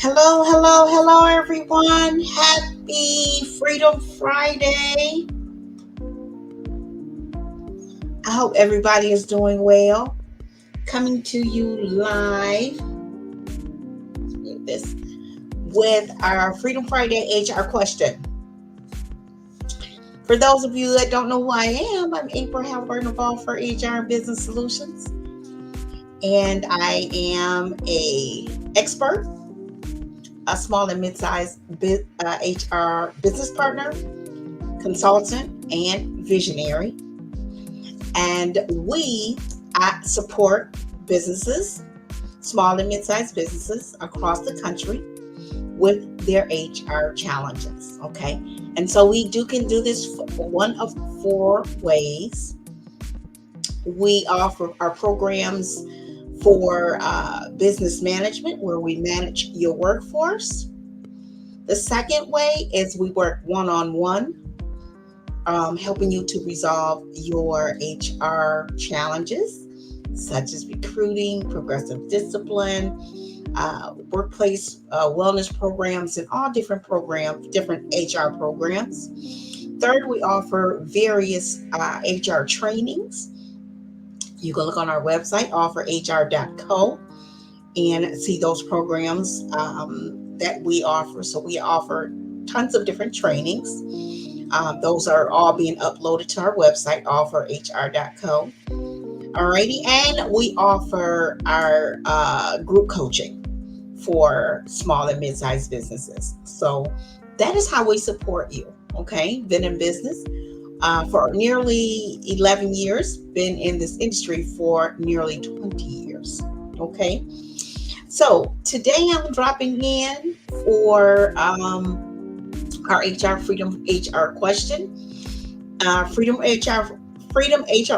Hello, hello, hello, everyone. Happy Freedom Friday. I hope everybody is doing well. Coming to you live this with our Freedom Friday HR question. For those of you that don't know who I am, I'm April Halliburton of All for HR and Business Solutions, and I am a expert, a small and mid-sized HR business partner, consultant, and visionary. And we support businesses, small and mid-sized businesses across the country with their HR challenges. Okay. And so we can do this one of four ways. We offer our programs for business management, where we manage your workforce. The second way is we work one-on-one, helping you to resolve your HR challenges, such as recruiting, progressive discipline, workplace wellness programs, and all different programs, different HR programs. Third, we offer various HR trainings. You can look on our website, offerhr.co, and see those programs that we offer. So we offer tons of different trainings. Those are all being uploaded to our website, offerhr.co. Alrighty, and we offer our group coaching for small and mid-sized businesses. So that is how we support you. Okay, been in business for nearly 11 years, been in this industry for nearly 20 years. Okay, so today I'm dropping in for our HR Freedom HR question. Freedom HR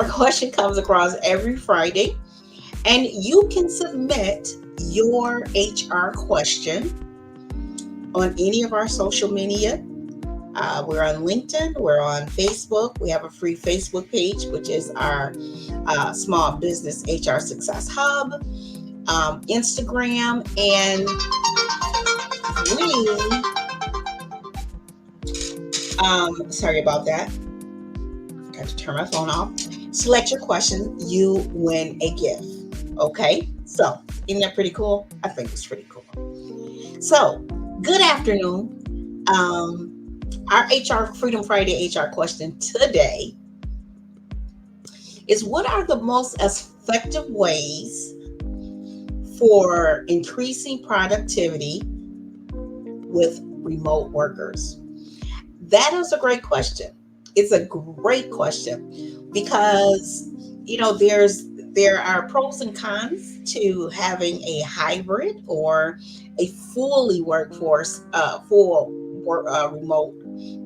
question comes across every Friday, and you can submit your HR question on any of our social media. We're on LinkedIn, we're on Facebook. We have a free Facebook page, which is our Small Business HR Success Hub, Instagram, and sorry about that. Got to turn my phone off. Select your question, you win a gift. Okay, so isn't that pretty cool? I think it's pretty cool. So, good afternoon. Our HR Freedom Friday HR question today is: what are the most effective ways for increasing productivity with remote workers? That is a great question. It's a great question because there are pros and cons to having a hybrid or a fully remote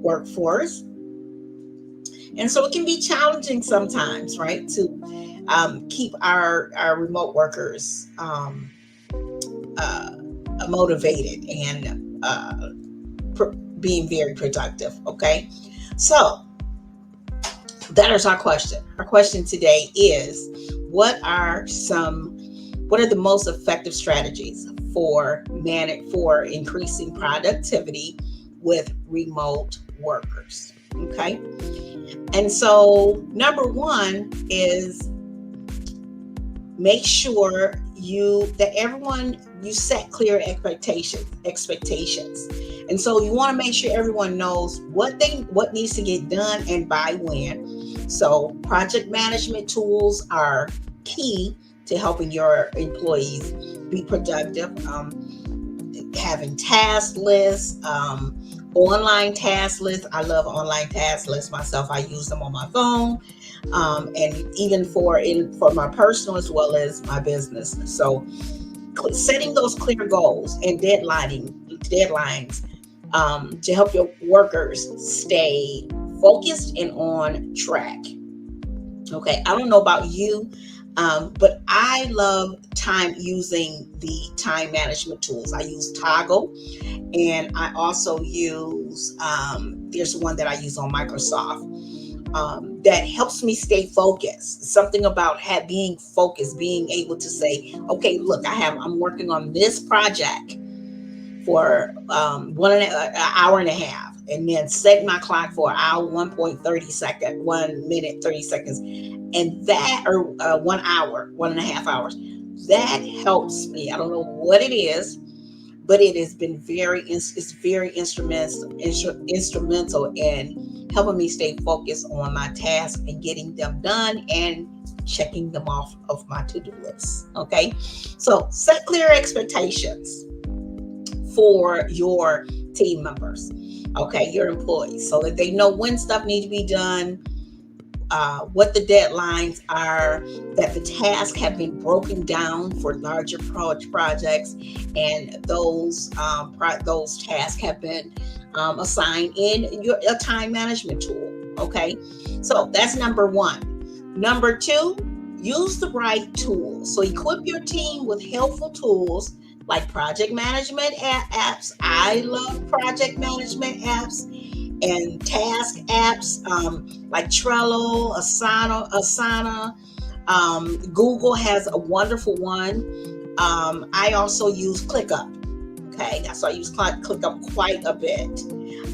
workforce. And so it can be challenging sometimes, right, to keep our remote workers motivated and being very productive. Okay, so that is our question. Our question today is: what are the most effective strategies for increasing productivity with remote workers? Okay, and so number one is make sure you set clear expectations. And so you want to make sure everyone knows what needs to get done and by when. So project management tools are key to helping your employees be productive. Having task lists, online task lists. I love online task lists myself. I use them on my phone, and even for my personal as well as my business. So setting those clear goals and deadlines to help your workers stay focused and on track. Okay, I don't know about you, but I love using the time management tools. I use Toggle, and I also use there's one that I use on Microsoft that helps me stay focused. Something about being focused, being able to say, okay, look, I'm working on this project for an hour and a half, and then set my clock for an hour, 1 minute 30 seconds, and that, or 1 hour, 1.5 hours. That helps me. I don't know what it is, but it has been it's very instrumental in helping me stay focused on my task and getting them done and checking them off of my to-do list. Okay, so set clear expectations for your team members, okay, your employees, so that they know when stuff needs to be done, what the deadlines are, that the tasks have been broken down for larger projects, and those tasks have been assigned in a time management tool. Okay, so that's number one. Number two, use the right tools. So equip your team with helpful tools like project management apps. I love project management apps and task apps, like Trello, Asana. Google has a wonderful one. I also use ClickUp. Okay, so I use ClickUp quite a bit,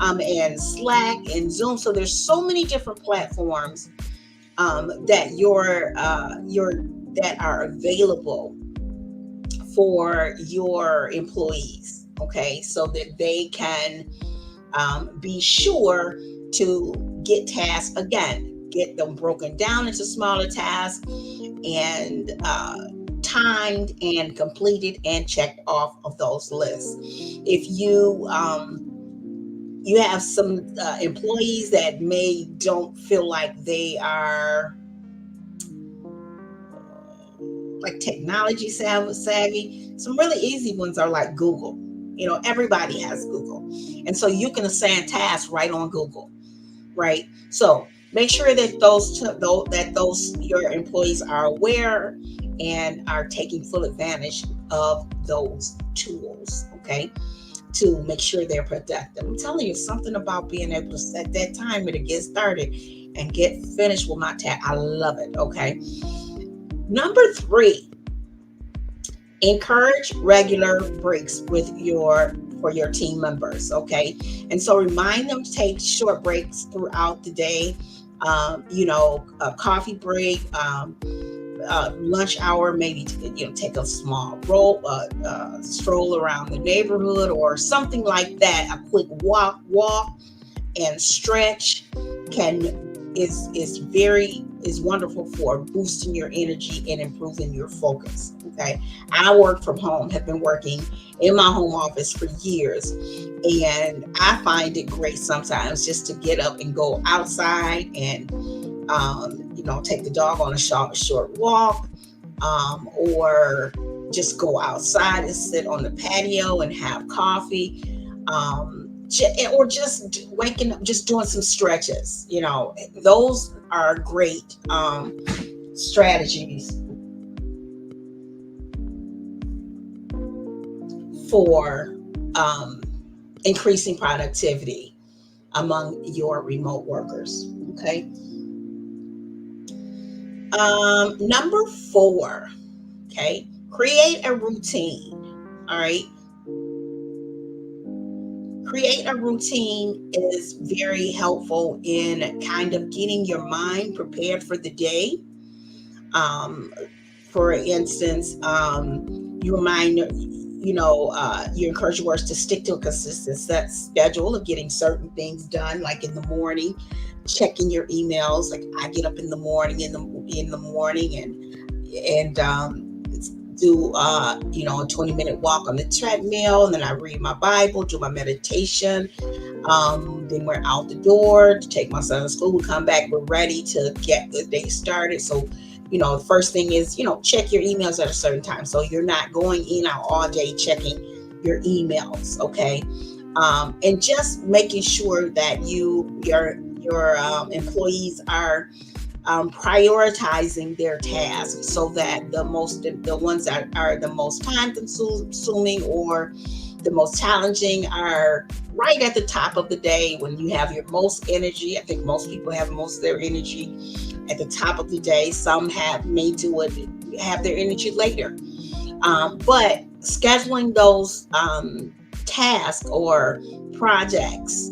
and Slack and Zoom. So there's so many different platforms that are available for your employees. Okay, so that they can be sure to get tasks, again, get them broken down into smaller tasks, and timed and completed and checked off of those lists. If you have some employees that don't feel like they are like technology savvy, some really easy ones are like Google. Everybody has Google, and so you can assign tasks right on Google, right? So make sure that those your employees are aware and are taking full advantage of those tools, okay, to make sure they're productive. I'm telling you, something about being able to set that timer to get started and get finished with my task. I love it. Okay. Number three, encourage regular breaks for your team members. Okay, and so remind them to take short breaks throughout the day. A coffee break, lunch hour, maybe take a small stroll around the neighborhood or something like that. A quick walk and stretch is wonderful for boosting your energy and improving your focus. Okay, I work from home, have been working in my home office for years, and I find it great sometimes just to get up and go outside and take the dog on a short walk, or just go outside and sit on the patio and have coffee, or just waking up, just doing some stretches. Those are great strategies for increasing productivity among your remote workers. Okay. Number four, okay, create a routine. All right. Create a routine is very helpful in kind of getting your mind prepared for the day. For instance, you encourage yours to stick to a consistent set schedule of getting certain things done, like in the morning, checking your emails. Like I get up in the morning and do a 20-minute walk on the treadmill, and then I read my Bible, do my meditation. Then we're out the door to take my son to school. We come back, we're ready to get the day started. So the first thing is check your emails at a certain time, so you're not going in out all day checking your emails. Okay. And just making sure that your employees are prioritizing their tasks, so that the ones that are the most time consuming or the most challenging are right at the top of the day, when you have your most energy. I think most people have most of their energy at the top of the day. Some have their energy later. But scheduling those tasks or projects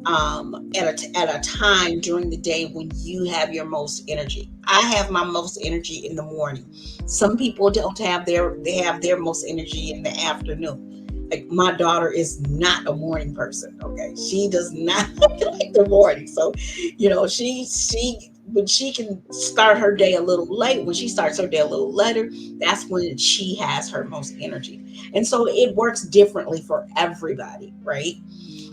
at a time during the day when you have your most energy. I have my most energy in the morning. Some people don't have they have their most energy in the afternoon. Like my daughter is not a morning person. Okay, she does not like the morning. So, she when she can start her day a little late, when she starts her day a little later, that's when she has her most energy. And so it works differently for everybody, right?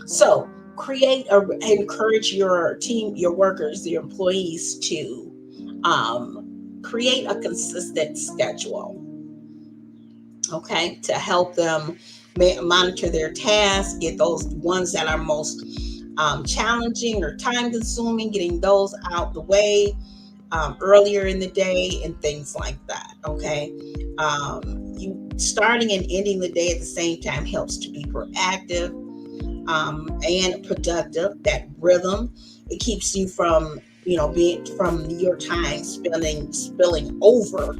So encourage your team, your workers, your employees to create a consistent schedule, okay, to help them monitor their tasks, get those ones that are most challenging or time consuming, getting those out the way earlier in the day and things like that. Okay. You starting and ending the day at the same time helps to be proactive and productive. That rhythm, it keeps you from being from your time spilling over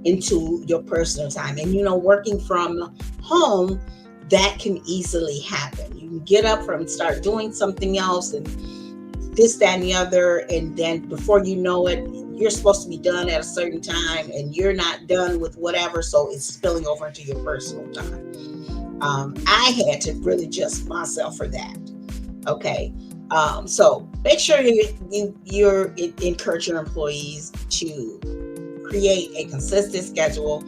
into your personal time. And working from home, that can easily happen. You can get up from start doing something else and this, that, and the other, and then before you know it, you're supposed to be done at a certain time and you're not done with whatever, so it's spilling over into your personal time. I had to really adjust myself for that. Okay. So make sure you encourage your employees to create a consistent schedule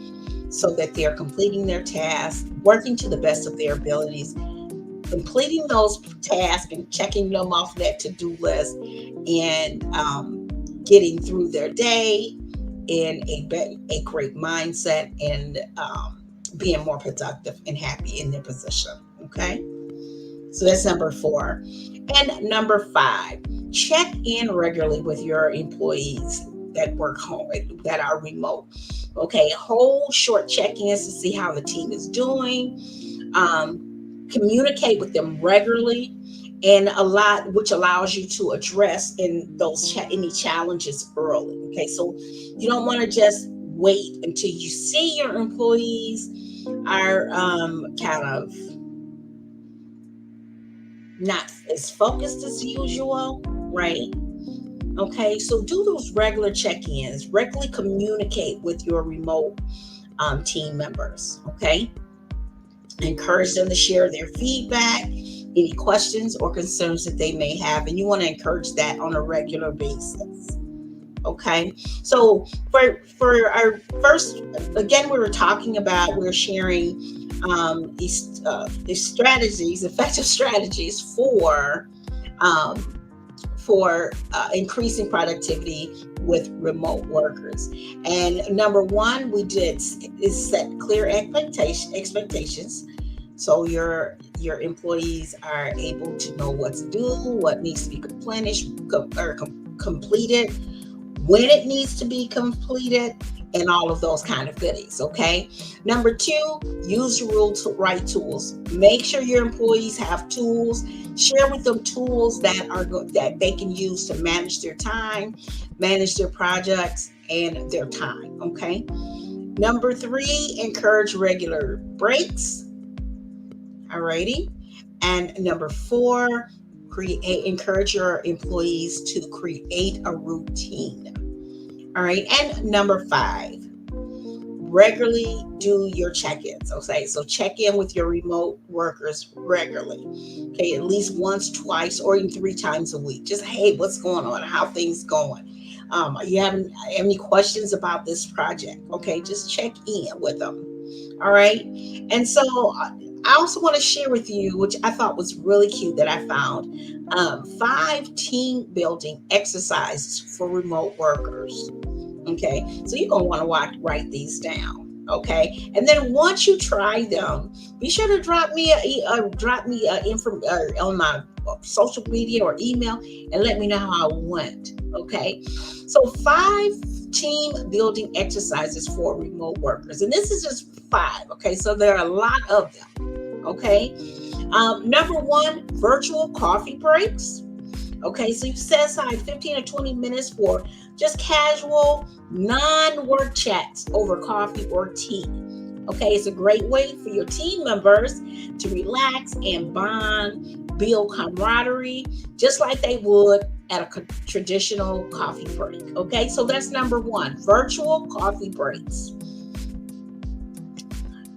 so that they're completing their tasks, working to the best of their abilities, completing those tasks and checking them off that to-do list, and getting through their day in a great mindset, and being more productive and happy in their position. Okay. So that's number 4. And number 5, check in regularly with your employees that work home, that are remote. Okay. Hold short check-ins to see how the team is doing. Communicate with them regularly, and which allows you to address any challenges early. Okay. So you don't want to just wait until you see your employees are kind of not as focused as usual, right? Okay, so do those regular check-ins, regularly communicate with your remote team members, okay? Encourage them to share their feedback, any questions or concerns that they may have, and you want to encourage that on a regular basis. Okay, so for our first, again, we're sharing these strategies, effective strategies increasing productivity with remote workers. And number 1 we did is set clear expectations, so your employees are able to know what to do, what needs to be completed, when it needs to be completed, and all of those kind of goodies. Okay. Number 2, use the right tools. Make sure your employees have tools. Share with them tools that they can use to manage their time, manage their projects, and their time. Okay. Number 3, encourage regular breaks. Alrighty. And number 4, encourage your employees to create a routine. All right. And number 5, regularly do your check-ins. Okay. So check in with your remote workers regularly. Okay. At least once, twice, or even 3 times a week. Just, hey, what's going on? How things going? Are you having any questions about this project? Okay. Just check in with them. All right. And so I also want to share with you, which I thought was really cute, that I found 5 team building exercises for remote workers. Okay, so you're gonna want to write these down. Okay, and then once you try them, be sure to drop me on my social media or email and let me know how I went. Okay, so 5 team building exercises for remote workers, and this is just 5. Okay, so there are a lot of them. Okay, number 1, virtual coffee breaks. Okay, so you set aside 15 or 20 minutes for just casual, non-work chats over coffee or tea. Okay, it's a great way for your team members to relax and bond, build camaraderie, just like they would at a traditional coffee break. Okay, so that's number one, virtual coffee breaks.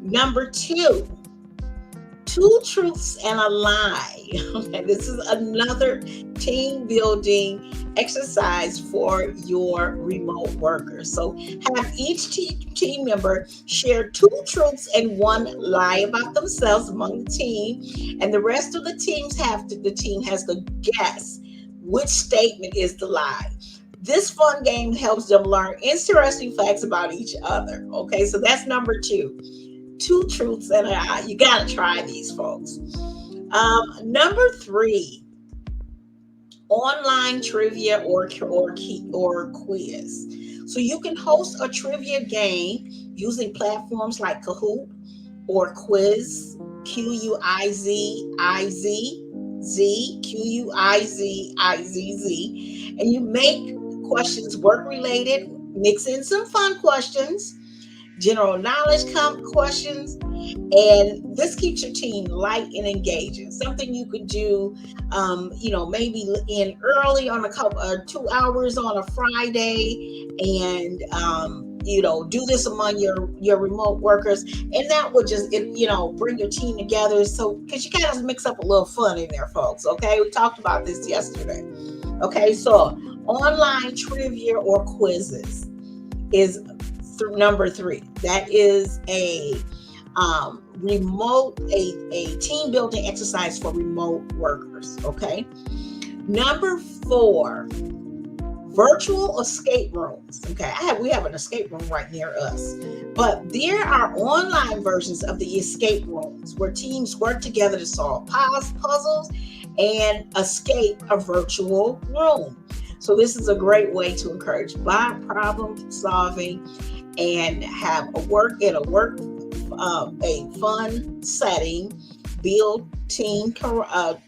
Number two, two truths and a lie. Okay, this is another team building exercise for your remote workers. So have each team member share two truths and one lie about themselves among the team, and the rest of the team has to guess which statement is the lie. This fun game helps them learn interesting facts about each other. Okay, so that's number two, two truths and a lie. You got to try these, folks. Number three, online trivia or quiz. So you can host a trivia game using platforms like Kahoot or Quiz, Quizzizz, and you make questions work related, mix in some fun questions, general knowledge questions, and this keeps your team light and engaging. Something you could do, maybe in early on a couple 2 hours on a Friday, and do this among your remote workers, and that would just bring your team together. So because you kind of mix up a little fun in there, folks. Okay, we talked about this yesterday. Okay, so online trivia or quizzes is number three. That is a team building exercise for remote workers. Okay. Number four, virtual escape rooms. Okay, we have an escape room right near us, but there are online versions of the escape rooms where teams work together to solve puzzles and escape a virtual room. So this is a great way to encourage problem solving and have a fun setting, build team camaraderie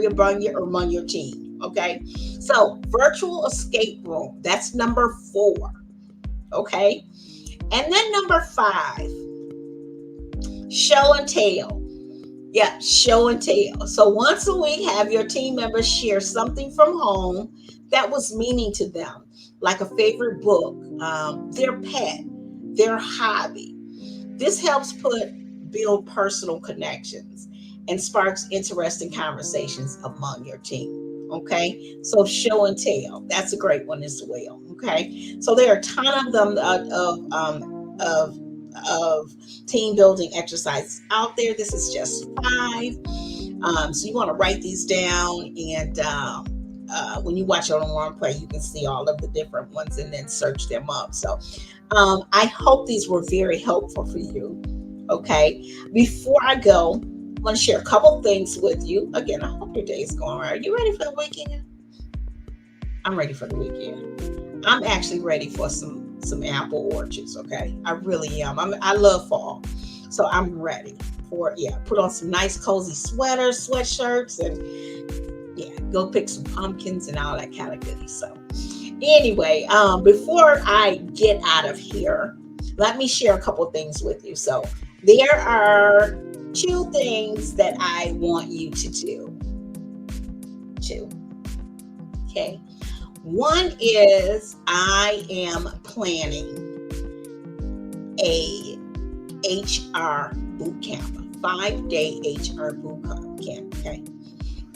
among your team. Okay, so virtual escape room, that's number four. Okay, and then number five, show and tell. Yeah, show and tell. So once a week, have your team members share something from home that was meaning to them, like a favorite book, their pet, their hobby. This helps build personal connections and sparks interesting conversations among your team. Okay, so show and tell, that's a great one as well. Okay, so there are a ton of them of team building exercises out there. This is just five. So you want to write these down, and when you watch it on One Play, you can see all of the different ones and then search them up. So I hope these were very helpful for you. Okay, before I go, I want to share a couple things with you. Again, I hope your day is going well. Are you ready for the weekend? I'm ready for the weekend. I'm actually ready for some apple orchards. Okay, I really am. I love fall, so I'm ready for put on some nice cozy sweaters, sweatshirts, and go pick some pumpkins and all that kind of goodies. So anyway, before I get out of here, let me share a couple things with you. So there are two things that I want you to do. Two. Okay. One is I am planning a HR boot camp, 5-day HR boot camp. Okay.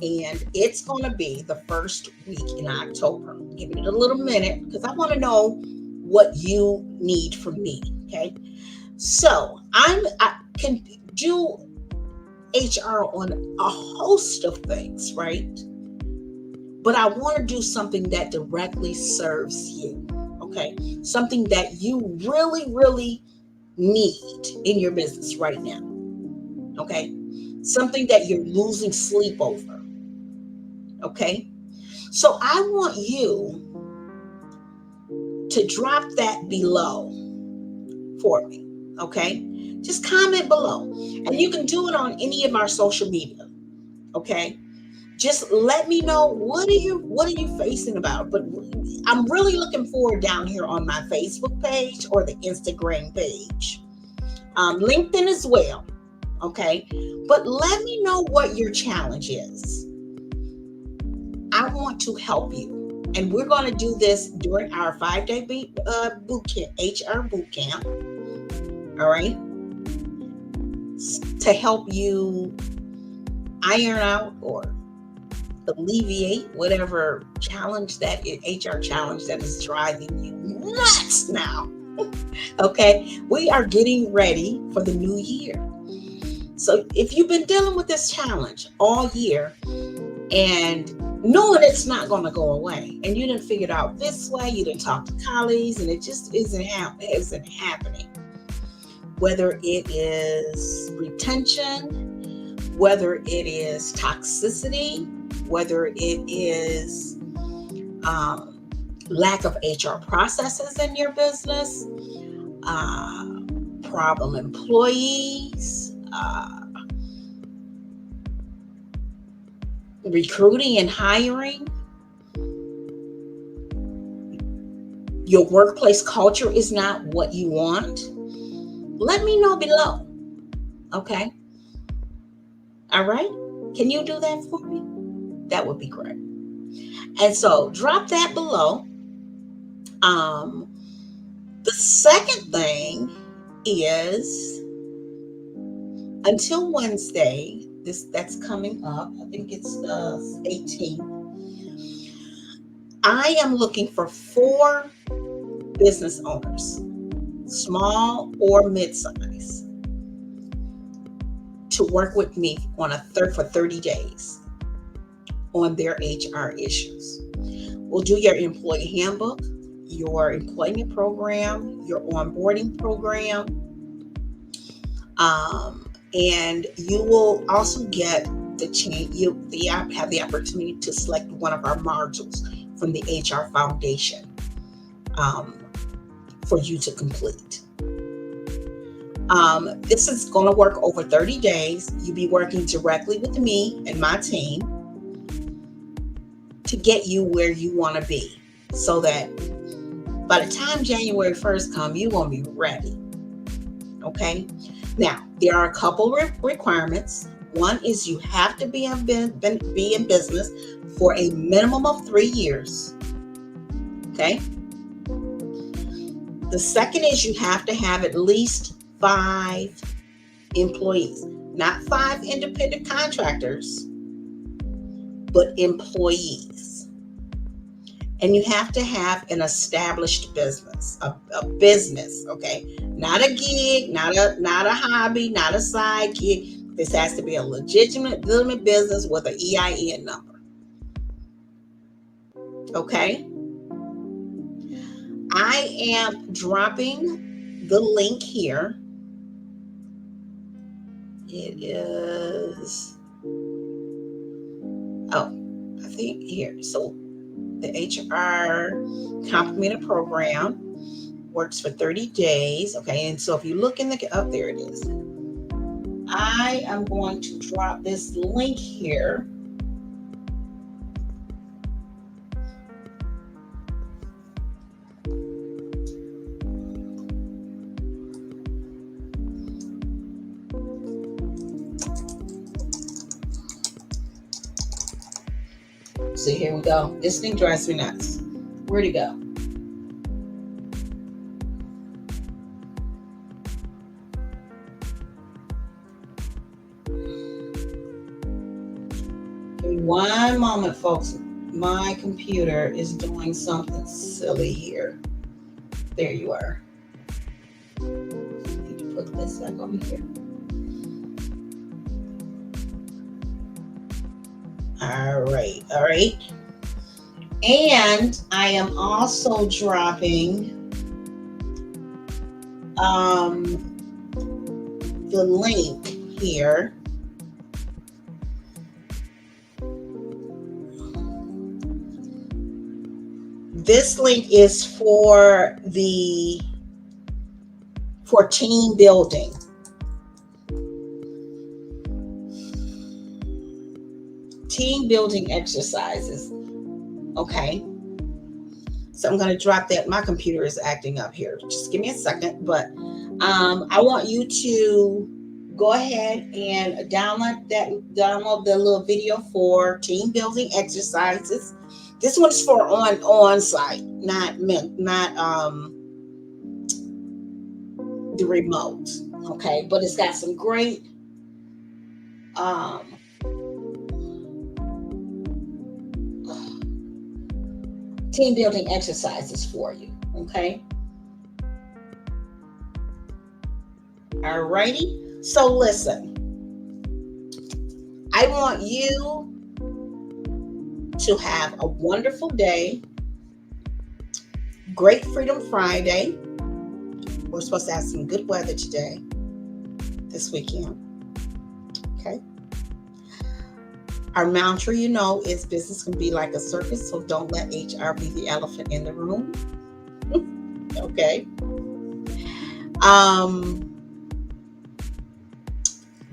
And it's going to be the first week in October. Give it a little minute because I want to know what you need from me. Okay. So I can do HR on a host of things, right? But I want to do something that directly serves you. Okay. Something that you really, really need in your business right now. Okay. Something that you're losing sleep over. Okay. So I want you to drop that below for me. Okay. Just comment below, and you can do it on any of our social media. Okay. Just let me know what are you facing about. But I'm really looking forward down here on my Facebook page or the Instagram page, LinkedIn as well. Okay, but let me know what your challenge is. I want to help you, and we're going to do this during our 5-day boot camp, HR boot camp. All right, to help you iron out or alleviate whatever challenge that is, HR challenge that is driving you nuts now. Okay, we are getting ready for the new year. So if you've been dealing with this challenge all year and knowing it's not going to go away, and you didn't figure it out this way, you didn't talk to colleagues, and it just isn't happening. Whether it is retention, whether it is toxicity, whether it is lack of HR processes in your business, problem employees, recruiting and hiring, your workplace culture is not what you want, let me know below. Okay? All right? Can you do that for me? That would be great. And so drop that below. The second thing is, until Wednesday, that's coming up, I think it's the 18th, I am looking for 4 business owners, small or mid-size, to work with me for 30 days on their HR issues. We'll do your employee handbook, your employment program, your onboarding program, and you will also get the chance. You have the opportunity to select one of our modules from the HR Foundation for you to complete. This is going to work over 30 days. You'll be working directly with me and my team to get you where you want to be, so that by the time January 1st comes, you won't be ready. Okay? Now, there are a couple requirements. One is you have to be in business for a minimum of 3 years. Okay? The second is you have to have at least 5 employees, not 5 independent contractors, but employees. And you have to have an established business, a business, okay? Not a gig, not a hobby, not a side gig. This has to be a legitimate business with an EIN number. Okay? I am dropping the link here. It is, I think here. So the HR Complemented Program works for 30 days. Okay, and so if you look in there it is. I am going to drop this link here. So here we go. This thing drives me nuts. Where'd it go? Give me one moment, folks. My computer is doing something silly here. There you are. Need to put this back over here. All right. And I am also dropping the link here. This link is for team building. Team building exercises. Okay. So I'm going to drop that. My computer is acting up here. Just give me a second. But I want you to go ahead and download the little video for team building exercises. This one's for on site, not the remote. Okay, but it's got some great um, team building exercises for you. Okay. Alrighty. So listen, I want you to have a wonderful day. Great Freedom Friday. We're supposed to have some good weather today, this weekend. Okay. Our mantra, is business can be like a circus, so don't let HR be the elephant in the room. Okay.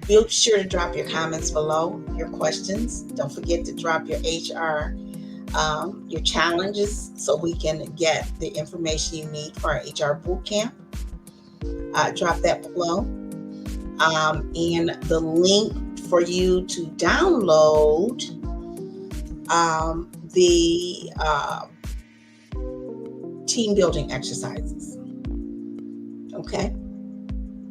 Be sure to drop your comments below, your questions. Don't forget to drop your HR, your challenges, so we can get the information you need for our HR bootcamp. Drop that below. And the link for you to download the team building exercises. Okay.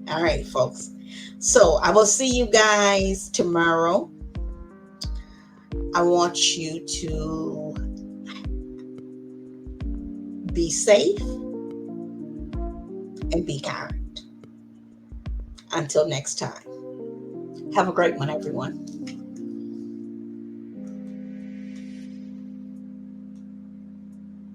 All right, folks. So I will see you guys tomorrow. I want you to be safe and be kind. Until next time. Have a great one, everyone.